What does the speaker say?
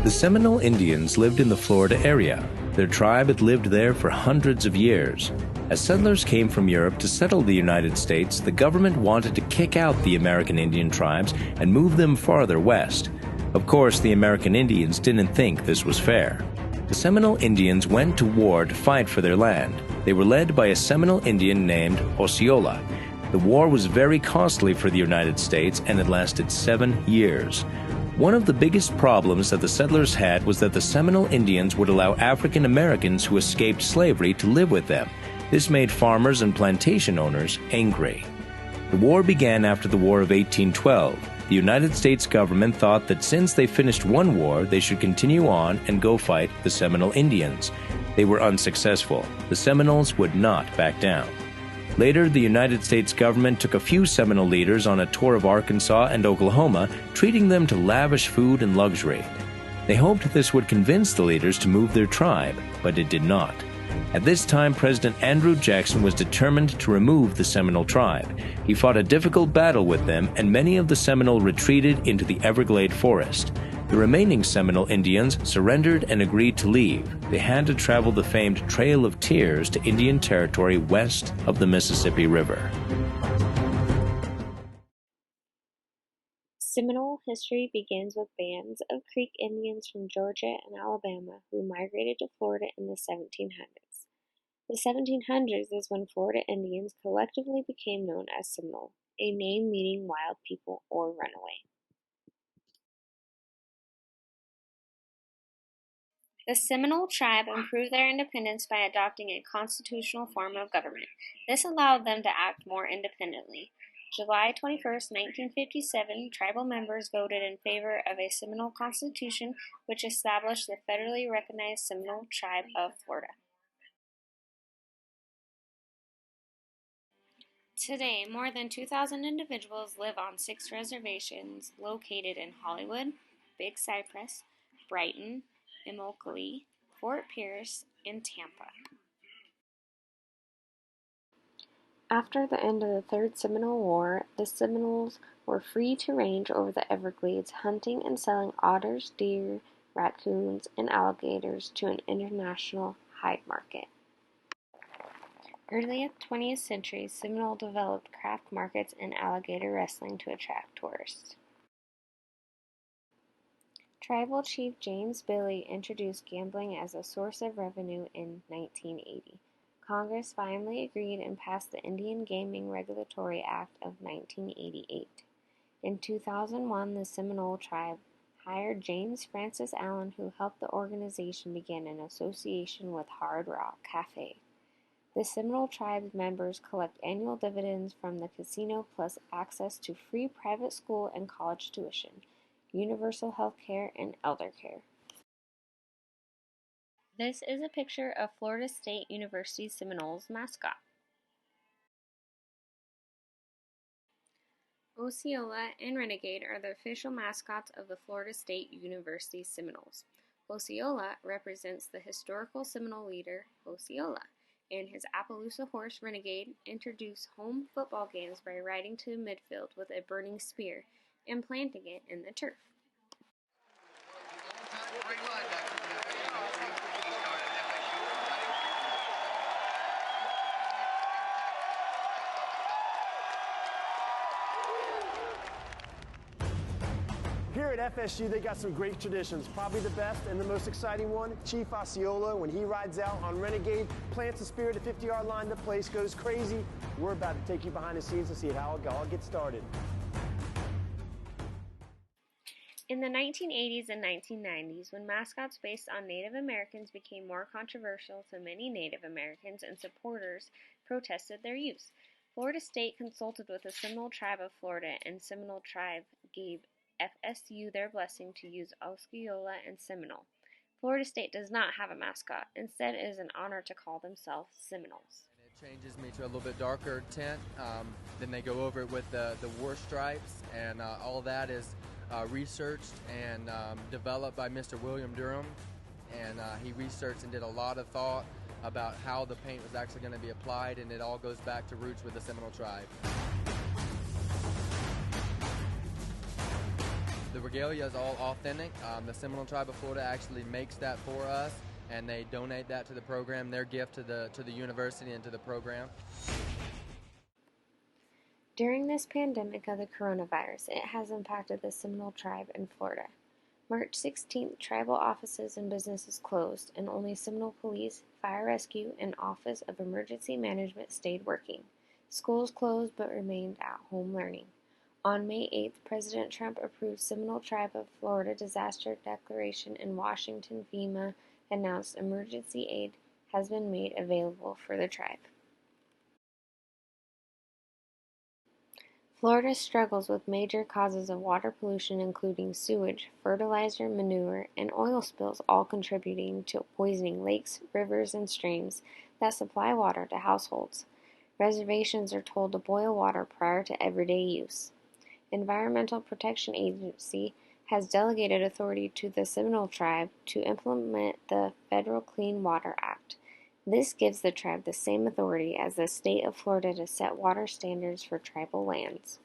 The Seminole Indians lived in the Florida area. Their tribe had lived there for hundreds of years. As settlers came from Europe to settle the United States, the government wanted to kick out the American Indian tribes and move them farther west. Of course, the American Indians didn't think this was fair. The Seminole Indians went to war to fight for their land. They were led by a Seminole Indian named Osceola. The war was very costly for the United States, and it lasted 7 years. One of the biggest problems that the settlers had was that the Seminole Indians would allow African Americans who escaped slavery to live with them. This made farmers and plantation owners angry. The war began after the War of 1812. The United States government thought that since they finished one war, they should continue on and go fight the Seminole Indians. They were unsuccessful. The Seminoles would not back down. Later, the United States government took a few Seminole leaders on a tour of Arkansas and Oklahoma, treating them to lavish food and luxury. They hoped this would convince the leaders to move their tribe, but it did not. At this time, President Andrew Jackson was determined to remove the Seminole tribe. He fought a difficult battle with them, and many of the Seminole retreated into the Everglade forest. The remaining Seminole Indians surrendered and agreed to leave. They had to travel the famed Trail of Tears to Indian Territory west of the Mississippi River. Seminole history begins with bands of Creek Indians from Georgia and Alabama who migrated to Florida in the 1700s. The 1700s is when Florida Indians collectively became known as Seminole, a name meaning wild people or runaway. The Seminole tribe improved their independence by adopting a constitutional form of government. This allowed them to act more independently. July 21, 1957, tribal members voted in favor of a Seminole Constitution, which established the federally recognized Seminole Tribe of Florida. Today, more than 2,000 individuals live on 6 reservations located in Hollywood, Big Cypress, Brighton, Immokalee, Fort Pierce, and Tampa. After the end of the Third Seminole War, the Seminoles were free to range over the Everglades, hunting and selling otters, deer, raccoons, and alligators to an international hide market. Early 20th century, Seminole developed craft markets and alligator wrestling to attract tourists. Tribal Chief James Billy introduced gambling as a source of revenue in 1980. Congress finally agreed and passed the Indian Gaming Regulatory Act of 1988. In 2001, the Seminole tribe hired James Francis Allen, who helped the organization begin an association with Hard Rock Cafe. The Seminole tribe members collect annual dividends from the casino plus access to free private school and college tuition, universal health care, and elder care. This is a picture of Florida State University Seminoles mascot. Osceola and Renegade are the official mascots of the Florida State University Seminoles. Osceola represents the historical Seminole leader, Osceola, and his Appaloosa horse, Renegade, introduce home football games by riding to midfield with a burning spear and planting it in the turf. Here at FSU, they got some great traditions. Probably the best and the most exciting one, Chief Osceola, when he rides out on Renegade, plants a spear at the 50-yard line, the place goes crazy. We're about to take you behind the scenes and see how it all gets started. In the 1980s and 1990s, when mascots based on Native Americans became more controversial to many Native Americans and supporters protested their use, Florida State consulted with the Seminole Tribe of Florida, and Seminole Tribe gave FSU their blessing to use Osceola and Seminole. Florida State does not have a mascot. Instead, it is an honor to call themselves Seminoles. It changes me to a little bit darker tint. Then they go over it with the war stripes, and all that is researched and developed by Mr. William Durham. And he researched and did a lot of thought about how the paint was actually going to be applied, and it all goes back to roots with the Seminole tribe. The regalia is all authentic. The Seminole Tribe of Florida actually makes that for us, and they donate that to the program, their gift to the university and to the program. During this pandemic of the coronavirus, it has impacted the Seminole Tribe in Florida. March 16th, tribal offices and businesses closed, and only Seminole Police, Fire Rescue, and Office of Emergency Management stayed working. Schools closed but remained at home learning. On May 8th, President Trump approved Seminole Tribe of Florida disaster declaration in Washington. FEMA announced emergency aid has been made available for the tribe. Florida struggles with major causes of water pollution including sewage, fertilizer, manure, and oil spills, all contributing to poisoning lakes, rivers, and streams that supply water to households. Reservations are told to boil water prior to everyday use. Environmental Protection Agency has delegated authority to the Seminole Tribe to implement the Federal Clean Water Act. This gives the tribe the same authority as the state of Florida to set water standards for tribal lands.